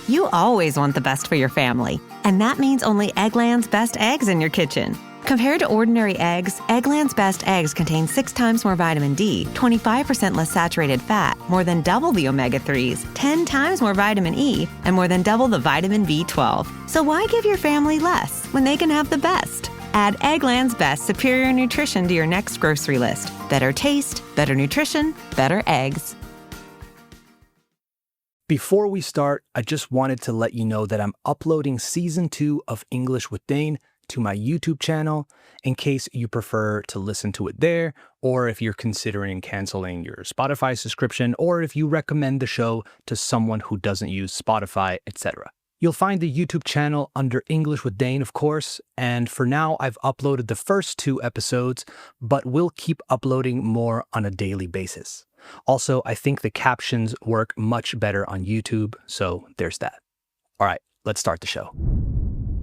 You always want the best for your family, and that means only Eggland's Best Eggs in your kitchen. Compared to ordinary eggs, Eggland's Best Eggs contain 6 times more vitamin D, 25% less saturated fat, more than double the omega-3s, 10 times more vitamin E, and more than double the vitamin B12. So why give your family less when they can have the best? Add Eggland's Best Superior Nutrition to your next grocery list. Better taste, better nutrition, better eggs. Before we start, I just wanted to let you know that I'm uploading Season 2 of English with Dane to my YouTube channel in case you prefer to listen to it there, or if you're considering canceling your Spotify subscription, or if you recommend the show to someone who doesn't use Spotify, etc. You'll find the YouTube channel under English with Dane, of course, and for now I've uploaded the first 2 episodes, but we'll keep uploading more on a daily basis. Also, I think the captions work much better on YouTube, so there's that. All right, let's start the show.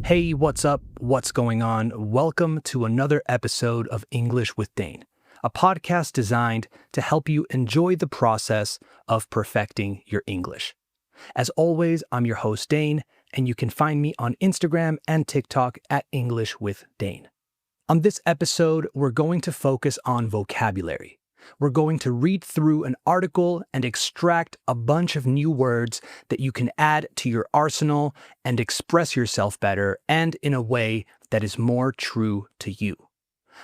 Hey, what's up? What's going on? Welcome to another episode of English with Dane, a podcast designed to help you enjoy the process of perfecting your English. As always, I'm your host, Dane, and you can find me on Instagram and TikTok at English with Dane. On this episode, we're going to focus on vocabulary. We're going to read through an article and extract a bunch of new words that you can add to your arsenal and express yourself better and in a way that is more true to you.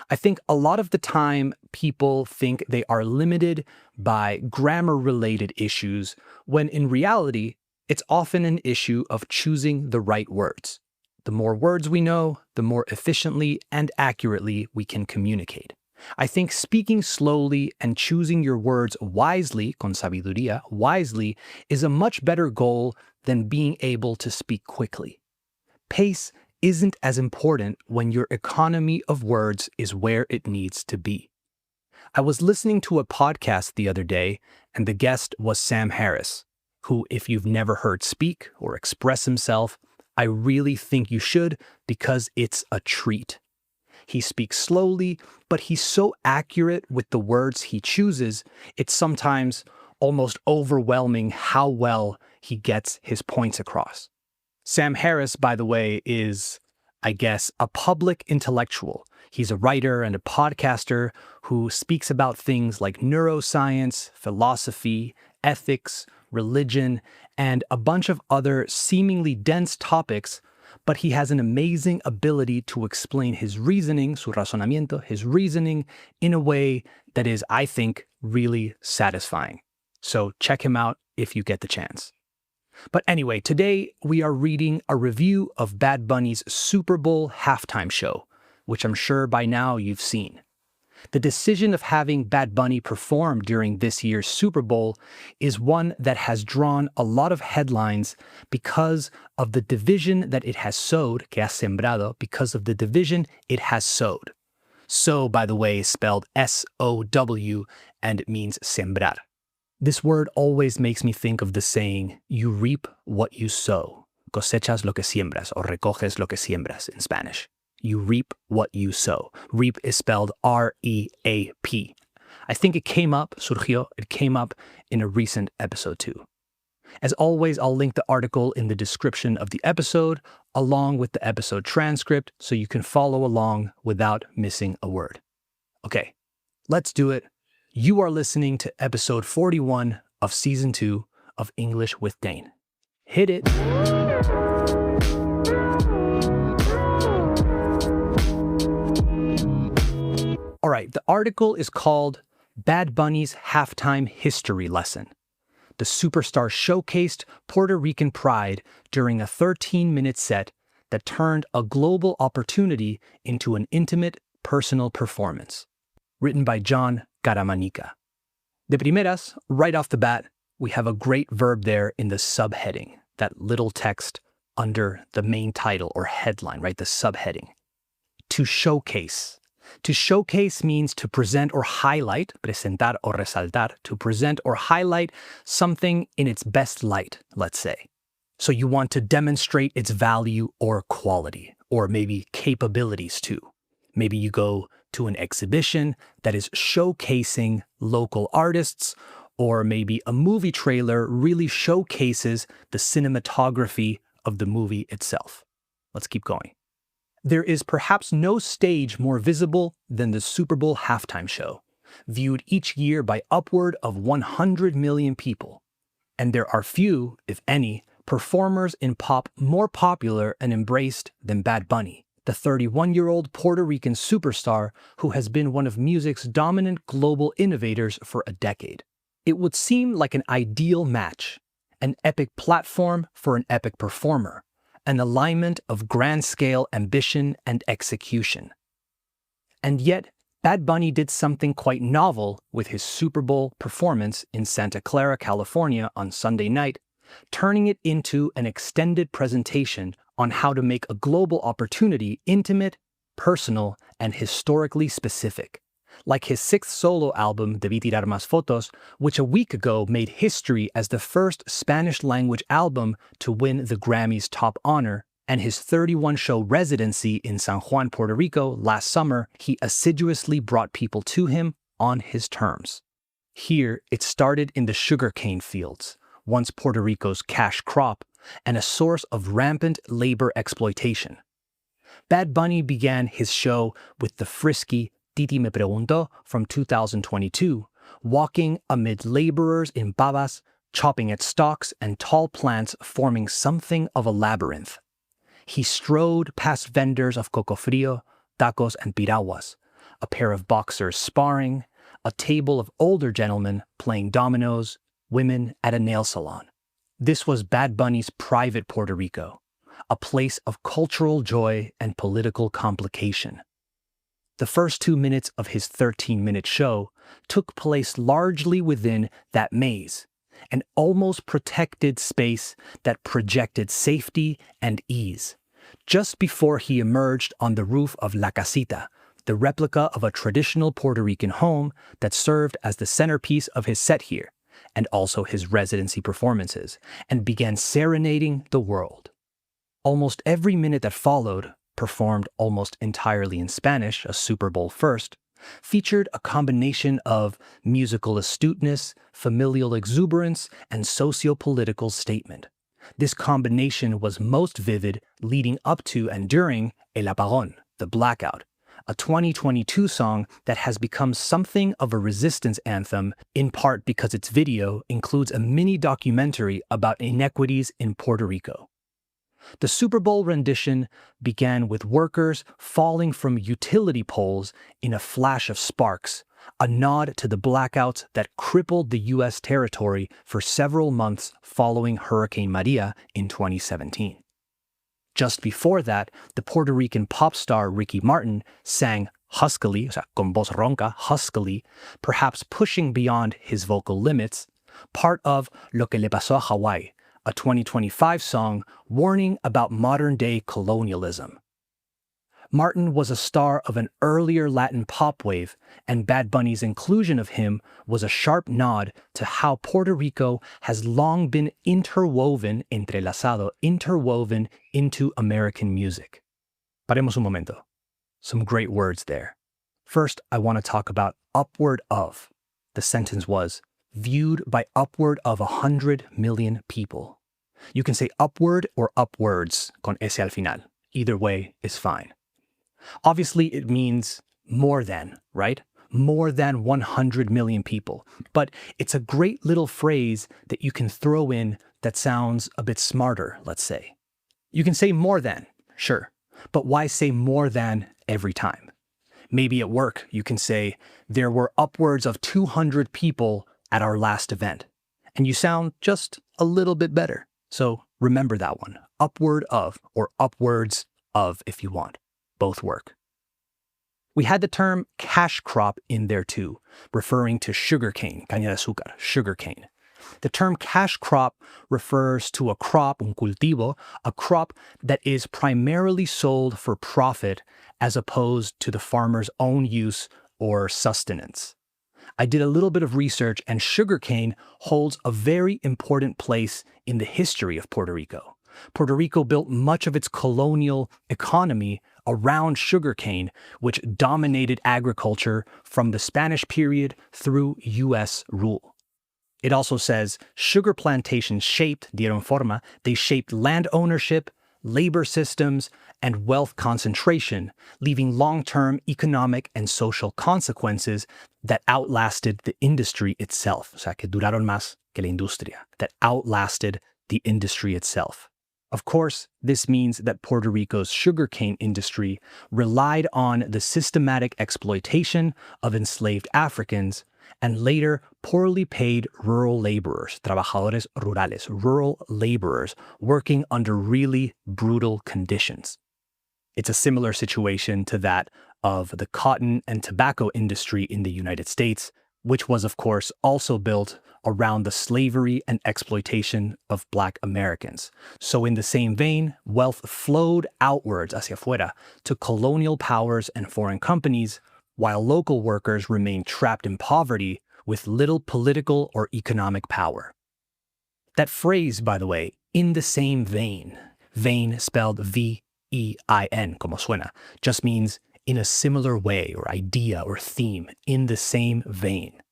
I think a lot of the time people think they are limited by grammar-related issues, when in reality, it's often an issue of choosing the right words. The more words we know, the more efficiently and accurately we can communicate. I think speaking slowly and choosing your words wisely, con sabiduría, wisely, is a much better goal than being able to speak quickly. Pace isn't as important when your economy of words is where it needs to be. I was listening to a podcast the other day, and the guest was Sam Harris, who, if you've never heard speak or express himself, I really think you should, because it's a treat. He speaks slowly, but he's so accurate with the words he chooses, it's sometimes almost overwhelming how well he gets his points across. Sam Harris, by the way, is, I guess, a public intellectual. He's a writer and a podcaster who speaks about things like neuroscience, philosophy, ethics, religion, and a bunch of other seemingly dense topics, but he has an amazing ability to explain his reasoning, su razonamiento, his reasoning, in a way that is, I think, really satisfying. So check him out if you get the chance. But anyway, today we are reading a review of Bad Bunny's Super Bowl halftime show, which I'm sure by now you've seen. The decision of having Bad Bunny perform during this year's Super Bowl is one that has drawn a lot of headlines because of the division that it has sowed, que ha sembrado, because of the division it has sowed. Sow, by the way, is spelled S-O-W, and it means sembrar. This word always makes me think of the saying, you reap what you sow. Cosechas lo que siembras, or recoges lo que siembras in Spanish. You reap what you sow. Reap is spelled R-E-A-P. I think it came up in a recent episode too. As always, I'll link the article in the description of the episode, along with the episode transcript, so you can follow along without missing a word. Okay, let's do it. You are listening to episode 41 of season 2 of English with Dane. Hit it. All right, the article is called Bad Bunny's Halftime History Lesson. The superstar showcased Puerto Rican pride during a 13-minute set that turned a global opportunity into an intimate, personal performance. Written by John Garamanica. De primeras, right off the bat, we have a great verb there in the subheading, that little text under the main title or headline, right? The subheading. To showcase. To showcase means to present or highlight, presentar o resaltar, to present or highlight something in its best light, let's say. So you want to demonstrate its value or quality, or maybe capabilities too. Maybe you go to an exhibition that is showcasing local artists, or maybe a movie trailer really showcases the cinematography of the movie itself. Let's keep going. There is perhaps no stage more visible than the Super Bowl halftime show, viewed each year by upward of 100 million people. And there are few, if any, performers in pop more popular and embraced than Bad Bunny, the 31-year-old Puerto Rican superstar who has been one of music's dominant global innovators for a decade. It would seem like an ideal match, an epic platform for an epic performer, an alignment of grand-scale ambition and execution. And yet, Bad Bunny did something quite novel with his Super Bowl performance in Santa Clara, California on Sunday night, turning it into an extended presentation on how to make a global opportunity intimate, personal, and historically specific. Like his sixth solo album, Debí Tirar Más Fotos, which a week ago made history as the first Spanish-language album to win the Grammy's top honor, and his 31-show residency in San Juan, Puerto Rico last summer, he assiduously brought people to him on his terms. Here, it started in the sugarcane fields, once Puerto Rico's cash crop, and a source of rampant labor exploitation. Bad Bunny began his show with the frisky Titi Me Preguntó from 2022, walking amid laborers in pavas, chopping at stalks and tall plants forming something of a labyrinth. He strode past vendors of coco frio, tacos, and piraguas, a pair of boxers sparring, a table of older gentlemen playing dominoes, women at a nail salon. This was Bad Bunny's private Puerto Rico, a place of cultural joy and political complication. The first 2 minutes of his 13-minute show took place largely within that maze, an almost protected space that projected safety and ease, just before he emerged on the roof of La Casita, the replica of a traditional Puerto Rican home that served as the centerpiece of his set here, and also his residency performances, and began serenading the world. Almost every minute that followed, performed almost entirely in Spanish, a Super Bowl first, featured a combination of musical astuteness, familial exuberance, and socio-political statement. This combination was most vivid leading up to and during El Apagón, the blackout, a 2022 song that has become something of a resistance anthem, in part because its video includes a mini documentary about inequities in Puerto Rico. The Super Bowl rendition began with workers falling from utility poles in a flash of sparks, a nod to the blackouts that crippled the U.S. territory for several months following Hurricane Maria in 2017. Just before that, the Puerto Rican pop star Ricky Martin sang huskily, o sea, con voz ronca, huskily, perhaps pushing beyond his vocal limits, part of Lo que le pasó a Hawái, a 2025 song warning about modern-day colonialism. Martin was a star of an earlier Latin pop wave, and Bad Bunny's inclusion of him was a sharp nod to how Puerto Rico has long been interwoven into American music. Paremos un momento. Some great words there. First, I want to talk about upward of. The sentence was, viewed by upward of 100 million people. You can say upward or upwards con ese al final. Either way is fine. Obviously, it means more than, right? More than 100 million people. But it's a great little phrase that you can throw in that sounds a bit smarter, let's say. You can say more than, sure. But why say more than every time? Maybe at work, you can say, there were upwards of 200 people at our last event. And you sound just a little bit better. So remember that one. Upward of, or upwards of if you want. Both work. We had the term cash crop in there too, referring to sugarcane, caña de azúcar, sugarcane. The term cash crop refers to a crop, un cultivo, a crop that is primarily sold for profit as opposed to the farmer's own use or sustenance. I did a little bit of research, and sugarcane holds a very important place in the history of Puerto Rico. Puerto Rico built much of its colonial economy around sugarcane, which dominated agriculture from the Spanish period through U.S. rule. It also says sugar plantations dieron forma, they shaped land ownership, labor systems, and wealth concentration, leaving long-term economic and social consequences that outlasted the industry itself. O sea, que duraron más que la industria, that outlasted the industry itself. Of course, this means that Puerto Rico's sugarcane industry relied on the systematic exploitation of enslaved Africans and later poorly paid rural laborers, trabajadores rurales, rural laborers working under really brutal conditions. It's a similar situation to that of the cotton and tobacco industry in the United States, which was, of course, also built around the slavery and exploitation of Black Americans. So in the same vein, wealth flowed outwards, hacia afuera, to colonial powers and foreign companies, while local workers remained trapped in poverty with little political or economic power. That phrase, by the way, in the same vein, vein spelled V-E-I-N, como suena, just means in a similar way or idea or theme, in the same vein.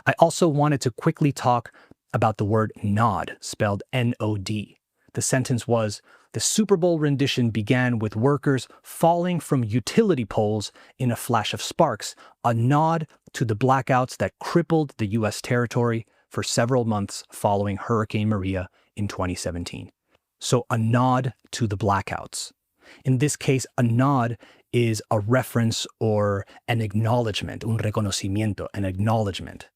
I also wanted to quickly talk about the word nod, spelled N-O-D. The sentence was, the Super Bowl rendition began with workers falling from utility poles in a flash of sparks, a nod to the blackouts that crippled the U.S. territory for several months following Hurricane Maria in 2017. So a nod to the blackouts. In this case, a nod is a reference or an acknowledgement, un reconocimiento, an acknowledgement.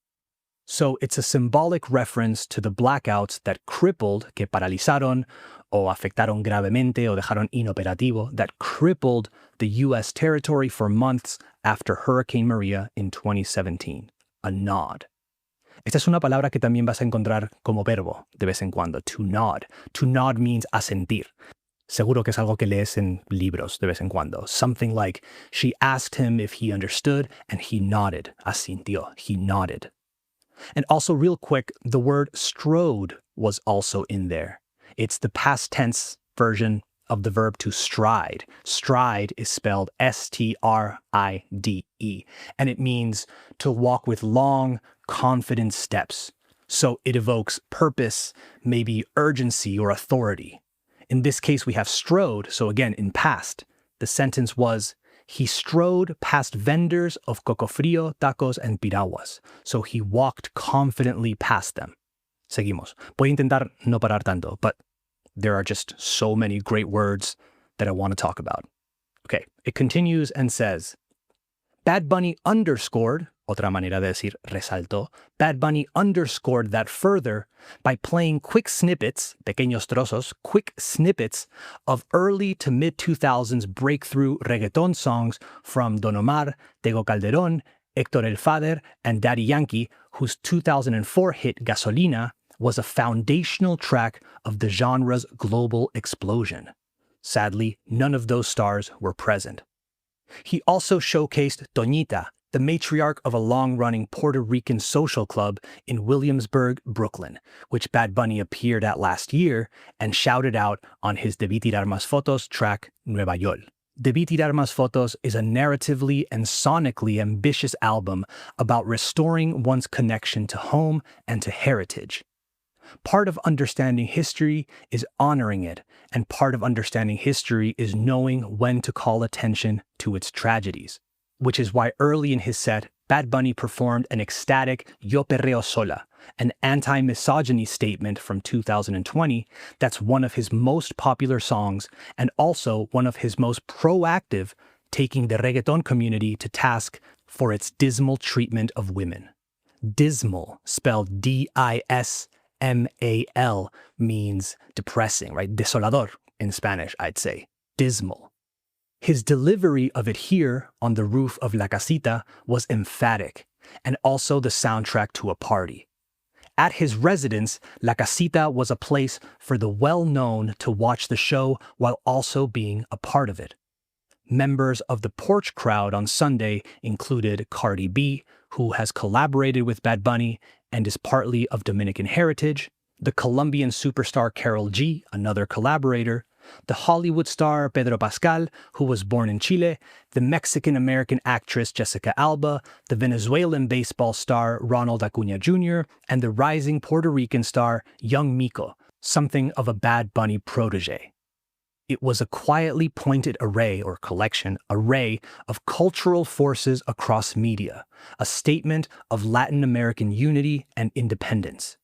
So it's a symbolic reference to the blackouts that crippled, que paralizaron, o afectaron gravemente, o dejaron inoperativo, that crippled the U.S. territory for months after Hurricane Maria in 2017. A nod. Esta es una palabra que también vas a encontrar como verbo de vez en cuando, to nod. To nod means asentir. Seguro que es algo que lees en libros de vez en cuando. Something like, she asked him if he understood, and he nodded. Asintió. He nodded. And also real quick, the word strode was also in there. It's the past tense version of the verb to stride. Stride is spelled S-T-R-I-D-E, and it means to walk with long, confident steps. So it evokes purpose, maybe urgency or authority. In this case, we have strode, so again, in past. The sentence was, he strode past vendors of coco frio, tacos, and piraguas. So he walked confidently past them. Seguimos. Voy a intentar no parar tanto, but there are just so many great words that I want to talk about. Okay, it continues and says, Bad Bunny underscored, otra manera de decir resaltó, Bad Bunny underscored that further by playing quick snippets, pequeños trozos, quick snippets of early to mid-2000s breakthrough reggaeton songs from Don Omar, Tego Calderón, Héctor el Father, and Daddy Yankee, whose 2004 hit Gasolina was a foundational track of the genre's global explosion. Sadly, none of those stars were present. He also showcased Toñita, the matriarch of a long-running Puerto Rican social club in Williamsburg, Brooklyn, which Bad Bunny appeared at last year and shouted out on his Debí Tirar Más Fotos track Nueva York. Debí Tirar Más Fotos is a narratively and sonically ambitious album about restoring one's connection to home and to heritage. Part of understanding history is honoring it, and part of understanding history is knowing when to call attention to its tragedies. Which is why early in his set, Bad Bunny performed an ecstatic Yo Perreo Sola, an anti-misogyny statement from 2020 that's one of his most popular songs and also one of his most proactive, taking the reggaeton community to task for its dismal treatment of women. Dismal, spelled D-I-S-M-A-L, means depressing, right? Desolador in Spanish, I'd say. Dismal. His delivery of it here on the roof of La Casita was emphatic, and also the soundtrack to a party. At his residence, La Casita was a place for the well-known to watch the show while also being a part of it. Members of the Porch crowd on Sunday included Cardi B, who has collaborated with Bad Bunny and is partly of Dominican heritage, the Colombian superstar Karol G, another collaborator, the Hollywood star Pedro Pascal, who was born in Chile, the Mexican-American actress Jessica Alba, the Venezuelan baseball star Ronald Acuña Jr., and the rising Puerto Rican star Young Miko, something of a Bad Bunny protege. It was a quietly pointed array or array of cultural forces across media, a statement of Latin American unity and independence.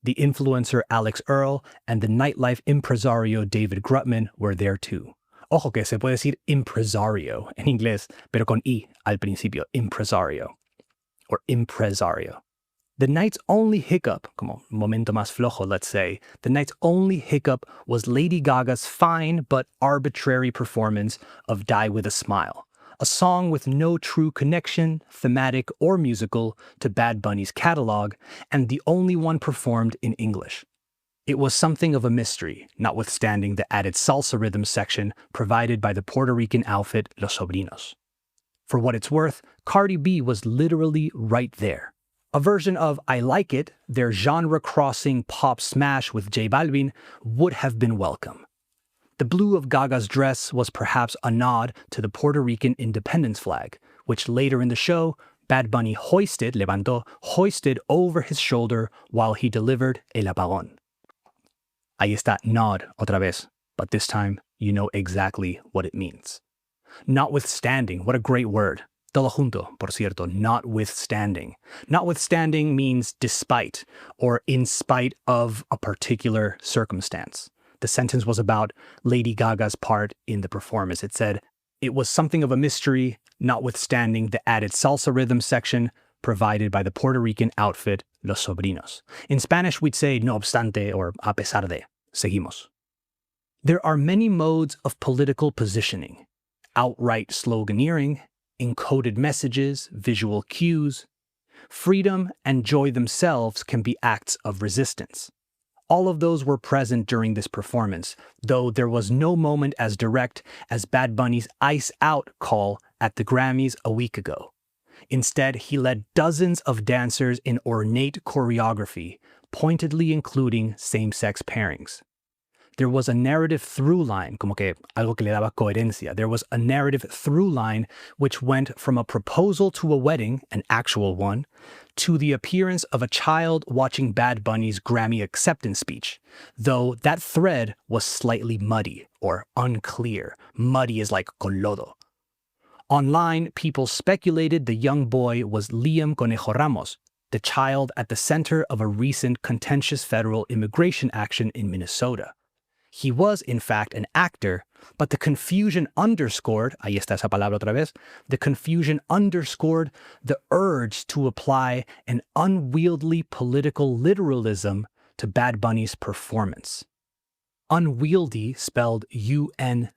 The influencer Alex Earl and the nightlife impresario David Grutman were there too. Ojo que se puede decir impresario en inglés, pero con I al principio, impresario or impresario. The night's only hiccup, como momento más flojo, let's say, the night's only hiccup was Lady Gaga's fine but arbitrary performance of Die With a Smile, a song with no true connection, thematic or musical, to Bad Bunny's catalog, and the only one performed in English. It was something of a mystery, notwithstanding the added salsa rhythm section provided by the Puerto Rican outfit Los Sobrinos. For what it's worth, Cardi B was literally right there. A version of I Like It, their genre-crossing pop smash with J Balvin, would have been welcome. The blue of Gaga's dress was perhaps a nod to the Puerto Rican independence flag, which later in the show, Bad Bunny levantó, hoisted over his shoulder while he delivered El Apagón. Ahí está, nod otra vez, but this time you know exactly what it means. Notwithstanding, what a great word. Todo junto, por cierto, notwithstanding. Notwithstanding means despite, or in spite of a particular circumstance. The sentence was about Lady Gaga's part in the performance. It said, it was something of a mystery, notwithstanding the added salsa rhythm section provided by the Puerto Rican outfit Los Sobrinos. In Spanish, we'd say no obstante or a pesar de. Seguimos. There are many modes of political positioning. Outright sloganeering, encoded messages, visual cues. Freedom and joy themselves can be acts of resistance. All of those were present during this performance, though there was no moment as direct as Bad Bunny's Ice Out call at the Grammys a week ago. Instead, he led dozens of dancers in ornate choreography, pointedly including same-sex pairings. There was a narrative through line, como que algo que le daba coherencia. There was a narrative through line which went from a proposal to a wedding, an actual one, to the appearance of a child watching Bad Bunny's Grammy acceptance speech, though that thread was slightly muddy or unclear. Muddy is like con lodo. Online, people speculated the young boy was Liam Conejo Ramos, the child at the center of a recent contentious federal immigration action in Minnesota. He was, in fact, an actor, but the confusion underscored, ahí está esa palabra otra vez, the confusion underscored the urge to apply an unwieldy political literalism to Bad Bunny's performance. Unwieldy, spelled U-N-W-I-E-D-L-Y,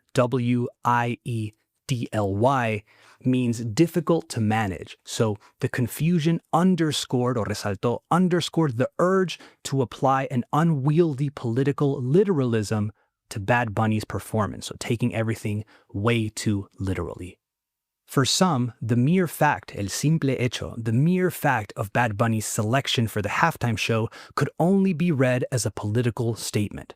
means difficult to manage, so the confusion underscored the urge to apply an unwieldy political literalism to Bad Bunny's performance, so taking everything way too literally. For some, the mere fact, el simple hecho, the mere fact of Bad Bunny's selection for the halftime show could only be read as a political statement.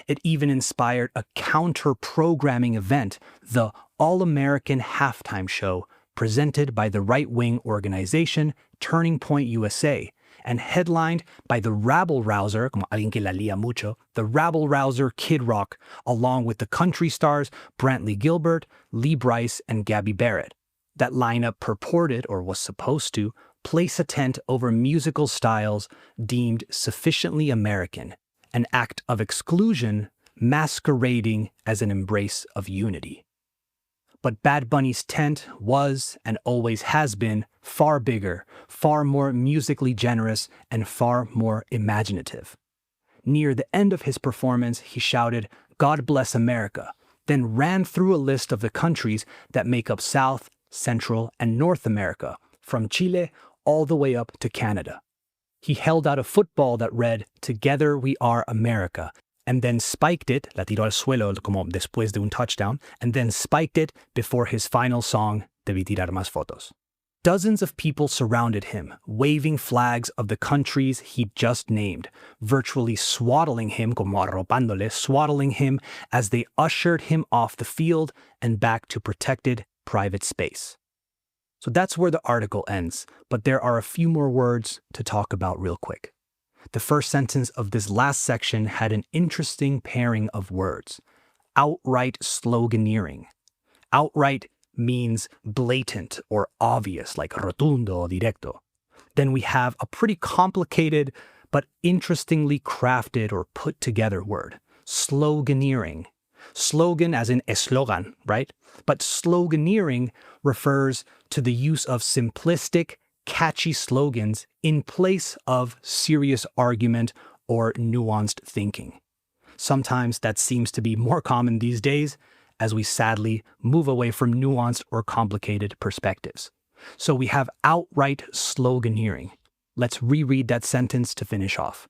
It even inspired a counter-programming event, the All-American Halftime Show, presented by the right-wing organization Turning Point USA, and headlined by the rabble-rouser, como alguien que la lía mucho, the rabble-rouser Kid Rock, along with the country stars Brantley Gilbert, Lee Brice, and Gabby Barrett. That lineup purported, or was supposed to, place a tent over musical styles deemed sufficiently American, an act of exclusion masquerading as an embrace of unity. But Bad Bunny's tent was, and always has been, far bigger, far more musically generous, and far more imaginative. Near the end of his performance, he shouted, "God bless America," then ran through a list of the countries that make up South, Central, and North America, from Chile all the way up to Canada. He held out a football that read, "Together we are America," and then spiked it, la tiró al suelo como después de un touchdown, and then spiked it before his final song, "Debí tirar más fotos." Dozens of people surrounded him, waving flags of the countries he'd just named, virtually swaddling him, como arropándole, swaddling him as they ushered him off the field and back to protected private space. So that's where the article ends, but there are a few more words to talk about real quick. The first sentence of this last section had an interesting pairing of words. Outright sloganeering. Outright means blatant or obvious, like rotundo or directo. Then we have a pretty complicated but interestingly crafted or put together word, sloganeering. Slogan as in eslogan, right? But sloganeering refers to the use of simplistic, catchy slogans in place of serious argument or nuanced thinking. Sometimes that seems to be more common these days, as we sadly move away from nuanced or complicated perspectives. So we have outright sloganeering. Let's reread that sentence to finish off.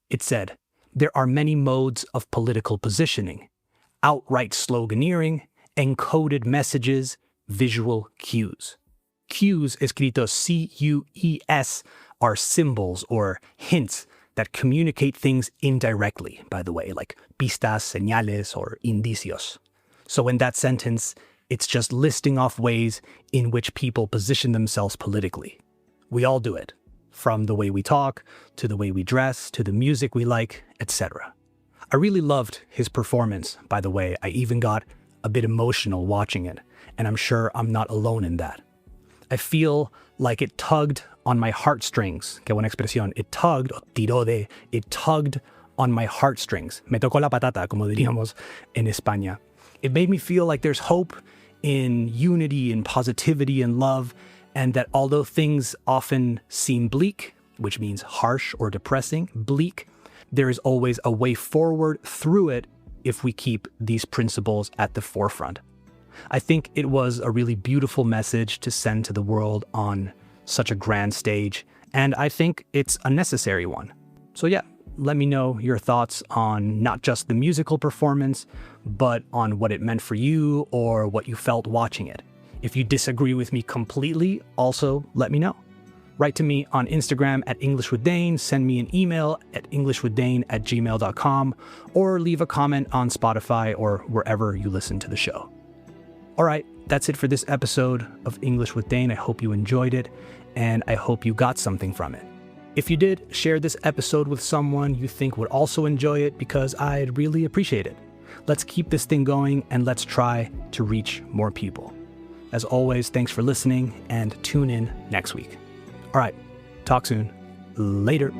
It said, there are many modes of political positioning: outright sloganeering, encoded messages, visual cues. Cues, escrito C-U-E-S, are symbols or hints that communicate things indirectly, by the way, like pistas, señales, or indicios. So in that sentence, it's just listing off ways in which people position themselves politically. We all do it, from the way we talk, to the way we dress, to the music we like, etc. I really loved his performance, by the way. I even got a bit emotional watching it, and I'm sure I'm not alone in that. I feel like it tugged on my heartstrings. Qué buena expresión. It tugged, o tiró de, it tugged on my heartstrings. Me tocó la patata, como diríamos en España. It made me feel like there's hope in unity and positivity and love, and that although things often seem bleak, which means harsh or depressing, bleak, there is always a way forward through it if we keep these principles at the forefront. I think it was a really beautiful message to send to the world on such a grand stage, and I think it's a necessary one. So yeah, let me know your thoughts on not just the musical performance, but on what it meant for you or what you felt watching it. If you disagree with me completely, also let me know. Write to me on Instagram at English with Dane, send me an email at englishwithdane@gmail.com, or leave a comment on Spotify or wherever you listen to the show. All right, that's it for this episode of English with Dane. I hope you enjoyed it, and I hope you got something from it. If you did, share this episode with someone you think would also enjoy it, because I'd really appreciate it. Let's keep this thing going, and let's try to reach more people. As always, thanks for listening, and tune in next week. All right, talk soon. Later.